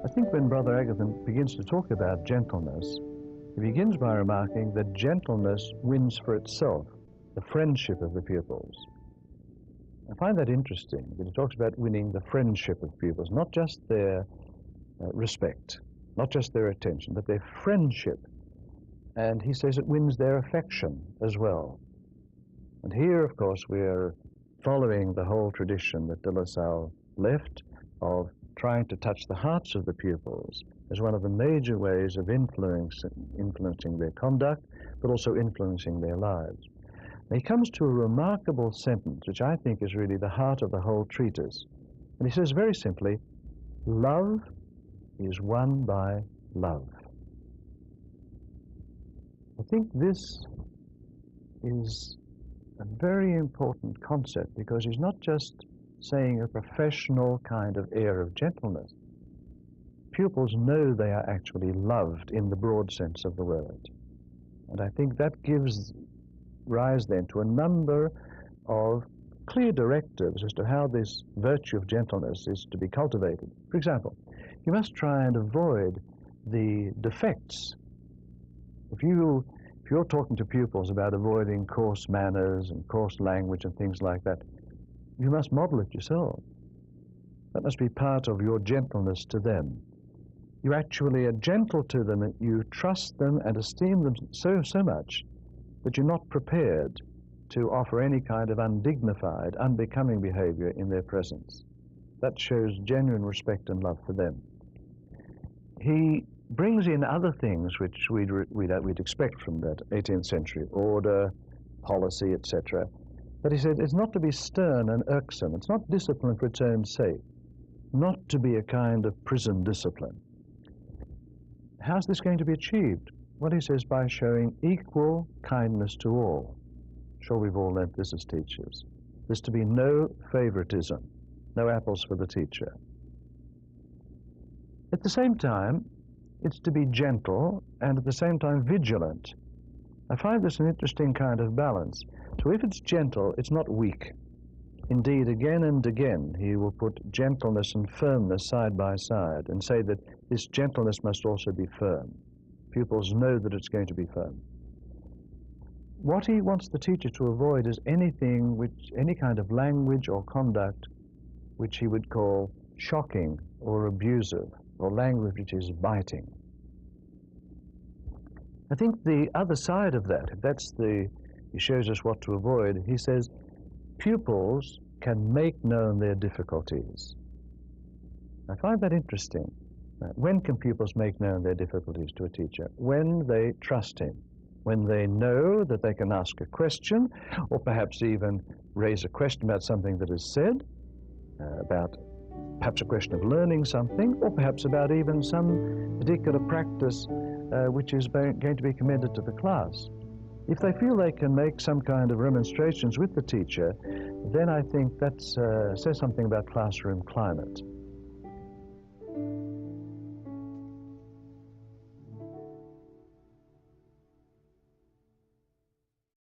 I think when Brother Agathon begins to talk about gentleness, he begins by remarking that gentleness wins for itself the friendship of the pupils. I find that interesting, that he talks about winning the friendship of pupils, not just their respect, not just their attention, but their friendship. And he says it wins their affection as well. And here, of course, we're following the whole tradition that de La Salle left of trying to touch the hearts of the pupils as one of the major ways of influencing their conduct, but also influencing their lives. And he comes to a remarkable sentence, which I think is really the heart of the whole treatise. And he says very simply, love is won by love. I think this is a very important concept, because he's not just saying a professional kind of air of gentleness. Pupils know they are actually loved in the broad sense of the word. And I think that gives rise then to a number of clear directives as to how this virtue of gentleness is to be cultivated. For example, you must try and avoid the defects. If you're talking to pupils about avoiding coarse manners and coarse language and things like that, you must model it yourself. That must be part of your gentleness to them. You actually are gentle to them, and you trust them and esteem them so much that you're not prepared to offer any kind of undignified, unbecoming behavior in their presence. That shows genuine respect and love for them. He brings in other things which we'd expect from that 18th century, order, policy, etc. But he said it's not to be stern and irksome. It's not discipline for its own sake, not to be a kind of prison discipline. How's this going to be achieved? Well, he says by showing equal kindness to all. Sure, we've all learnt this as teachers. There's to be no favoritism, no apples for the teacher. At the same time, it's to be gentle and at the same time vigilant. I find this an interesting kind of balance. So if it's gentle, it's not weak. Indeed, again and again, he will put gentleness and firmness side by side and say that this gentleness must also be firm. Pupils know that it's going to be firm. What he wants the teacher to avoid is any kind of language or conduct which he would call shocking or abusive, or language which is biting. I think the other side of that, he shows us what to avoid, he says pupils can make known their difficulties. I find that interesting. When can pupils make known their difficulties to a teacher? When they trust him, when they know that they can ask a question, or perhaps even raise a question about something that is said, about perhaps a question of learning something, or perhaps about even some particular practice which is going to be commended to the class. If they feel they can make some kind of remonstrations with the teacher, then I think that says something about classroom climate.